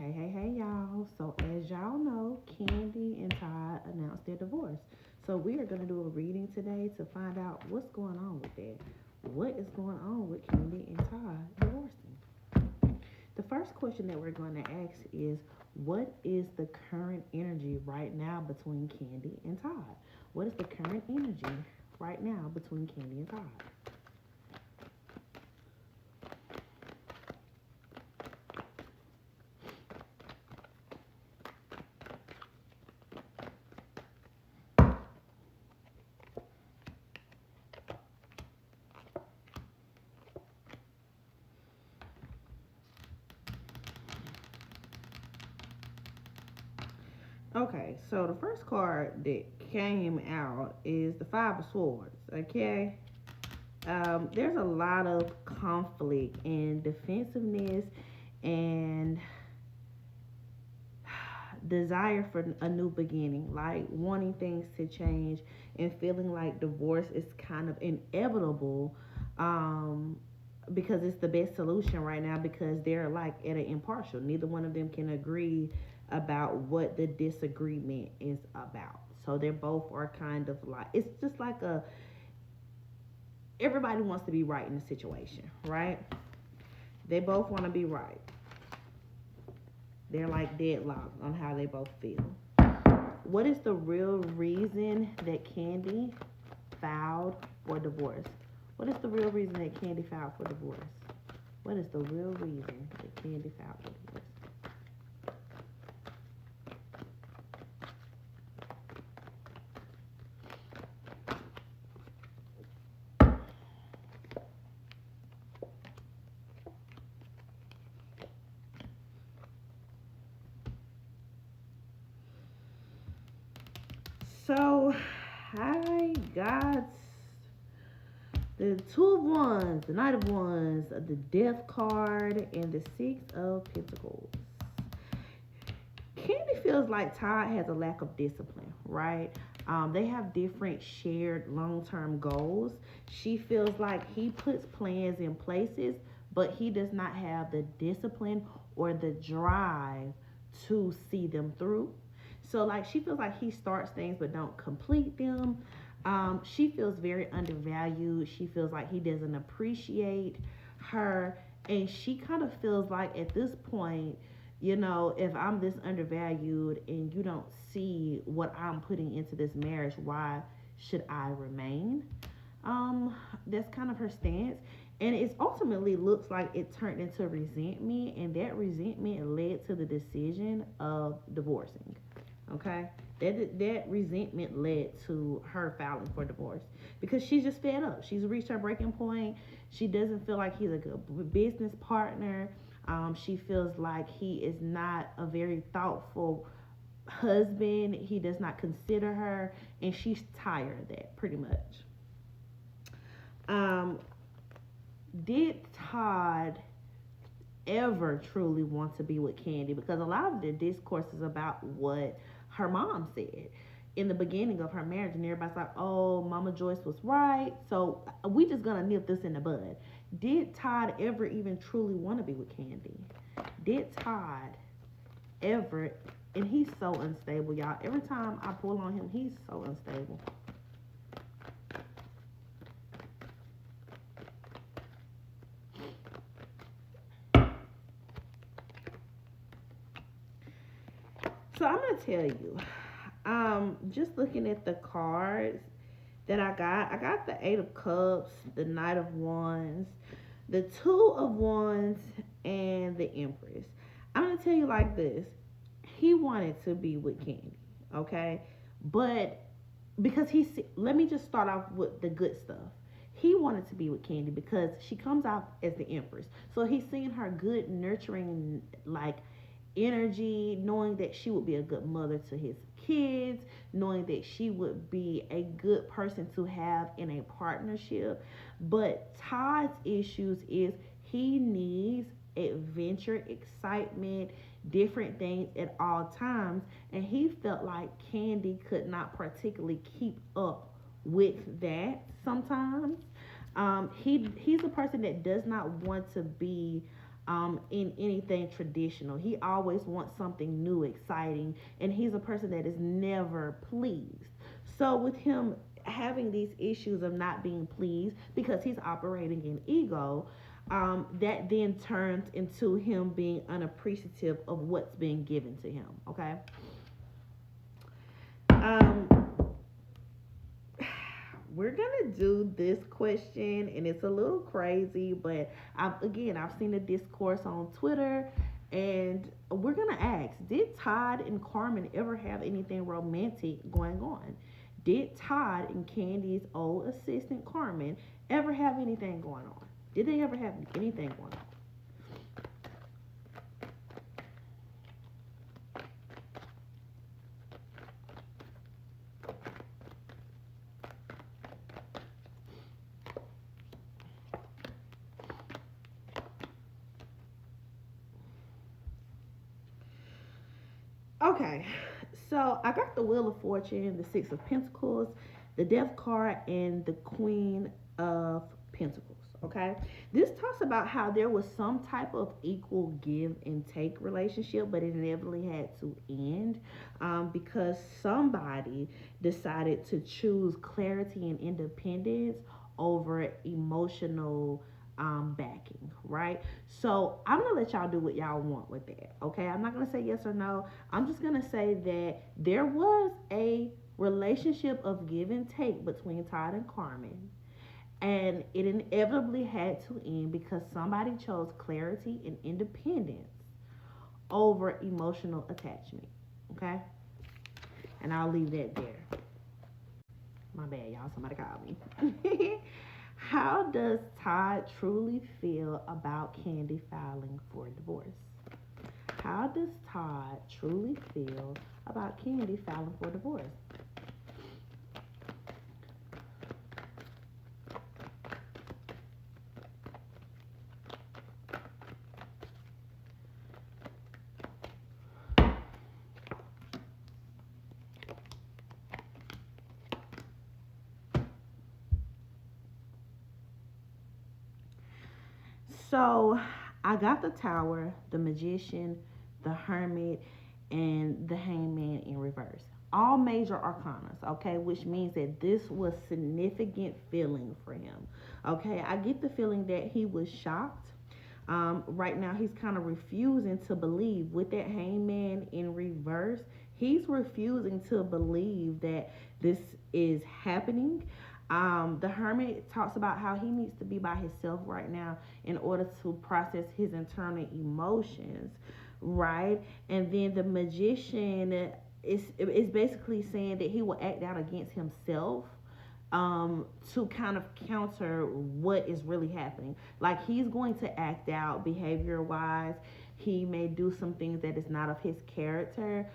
Hey, y'all. So, as y'all know, Kandi and Todd announced their divorce. So, we are going to do a reading today to find out what's going on with that. What is going on with Kandi and Todd divorcing? The first question that we're going to ask is, what is the current energy right now between Kandi and Todd? What is the current energy right now between Kandi and Todd? Okay, so the first card that came out is the Five of Swords. Okay, there's a lot of conflict and defensiveness and desire for a new beginning, like wanting things to change and feeling like divorce is kind of inevitable, um, because it's the best solution right now because they're like at an impartial. Neither one of them can agree about what the disagreement is about. So they're both are kind of like, it's just like a, everybody wants to be right in the situation, right? They both want to be right. They're like deadlocked on how they both feel. What is the real reason that Kandi filed for divorce? What is the real reason that Kandi filed for divorce? What is the real reason that Kandi filed for divorce? So I got the Two of Wands, the Knight of Wands, the Death card, and the Six of Pentacles. Kandi feels like Todd has a lack of discipline, right? They have different shared long-term goals. She feels like he puts plans in places, but he does not have the discipline or the drive to see them through. So like she feels like he starts things but don't complete them. She feels very undervalued. She feels like he doesn't appreciate her, and she kind of feels like at this point, if I'm this undervalued and you don't see what I'm putting into this marriage, why should I remain? That's kind of her stance. And it ultimately looks like it turned into resentment, and that resentment led to the decision of divorcing. Okay? That resentment led to her filing for divorce because she's just fed up. She's reached her breaking point. She doesn't feel like he's a good business partner. She feels like he is not a very thoughtful husband. He does not consider her, and she's tired of that pretty much. Um, did Todd ever truly want to be with Kandi? Because a lot of the discourse is about what her mom said in the beginning of her marriage, and everybody's like, "Oh, Mama Joyce was right." So we just gonna nip this in the bud. Did Todd ever even truly want to be with Kandi? Did Todd ever? And he's so unstable, y'all. Every time I pull on him, he's so unstable. So I'm gonna tell you, just looking at the cards that I got the Eight of Cups, the Knight of Wands, the Two of Wands, and the Empress. I'm gonna tell you like this: he wanted to be with Kandi, okay, but because let me just start off with the good stuff. He wanted to be with Kandi because she comes out as the Empress, so he's seeing her good, nurturing, like energy, knowing that she would be a good mother to his kids, knowing that she would be a good person to have in a partnership. But Todd's issues is he needs adventure, excitement, different things at all times, and he felt like Kandi could not particularly keep up with that sometimes. He's a person that does not want to be in anything traditional. He always wants something new, exciting, and he's a person that is never pleased. So with him having these issues of not being pleased because he's operating in ego, that then turns into him being unappreciative of what's being given to him. Okay. Um, we're gonna do this question, and it's a little crazy, but I've seen a discourse on Twitter, and we're gonna ask: did Todd and Carmen ever have anything romantic going on? Did Todd and Kandi's old assistant Carmen ever have anything going on? Did they ever have anything going on? Okay, so I got the Wheel of Fortune, the Six of Pentacles, the Death card, and the Queen of Pentacles. Okay, this talks about how there was some type of equal give and take relationship, but it inevitably had to end because somebody decided to choose clarity and independence over emotional backing, right? So I'm gonna let y'all do what y'all want with that. Okay, I'm not gonna say yes or no. I'm just gonna say that there was a relationship of give and take between Todd and Carmen, and it inevitably had to end because somebody chose clarity and independence over emotional attachment. Okay, and I'll leave that there. My bad, y'all. Somebody called me. How does Todd truly feel about Kandi filing for divorce? How does Todd truly feel about Kandi filing for divorce? So I got the Tower, the Magician, the Hermit, and the Hangman in reverse. All major arcanas, okay, which means that this was significant feeling for him. Okay, I get the feeling that he was shocked. Right now, he's kind of refusing to believe with that Hangman in reverse. He's refusing to believe that this is happening. The hermit talks about how he needs to be by himself right now in order to process his internal emotions, right? And then the magician is basically saying that he will act out against himself to kind of counter what is really happening. Like he's going to act out behavior wise. He may do some things that is not of his character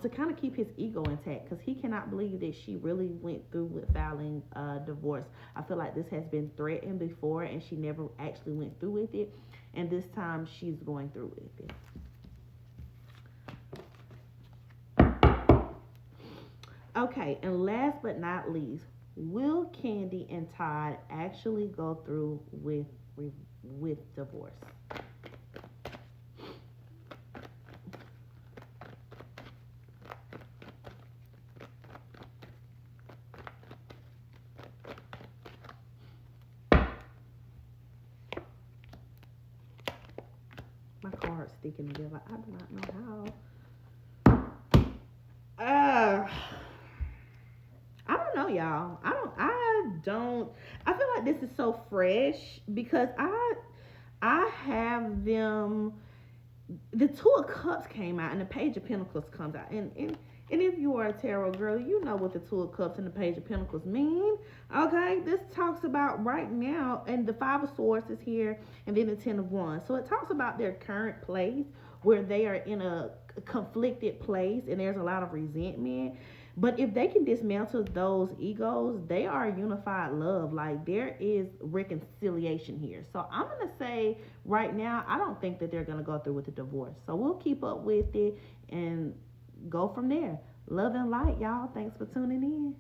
to kind of keep his ego intact because he cannot believe that she really went through with filing a divorce. I feel like this has been threatened before and she never actually went through with it. And this time she's going through with it. Okay, and last but not least, will Kandi and Todd actually go through with divorce? My card's sticking together. I do not know how. I don't know, y'all. I feel like this is so fresh because I have them. The Two of Cups came out and the Page of Pentacles comes out. And if you are a tarot girl, you know what the Two of Cups and the Page of Pentacles mean. Okay, this talks about right now, and the Five of Swords is here, and then the Ten of Wands. So it talks about their current place where they are in a conflicted place and there's a lot of resentment. But if they can dismantle those egos, they are unified love. Like there is reconciliation here. So I'm gonna say right now, I don't think that they're gonna go through with the divorce. So we'll keep up with it and go from there. Love and light, y'all. Thanks for tuning in.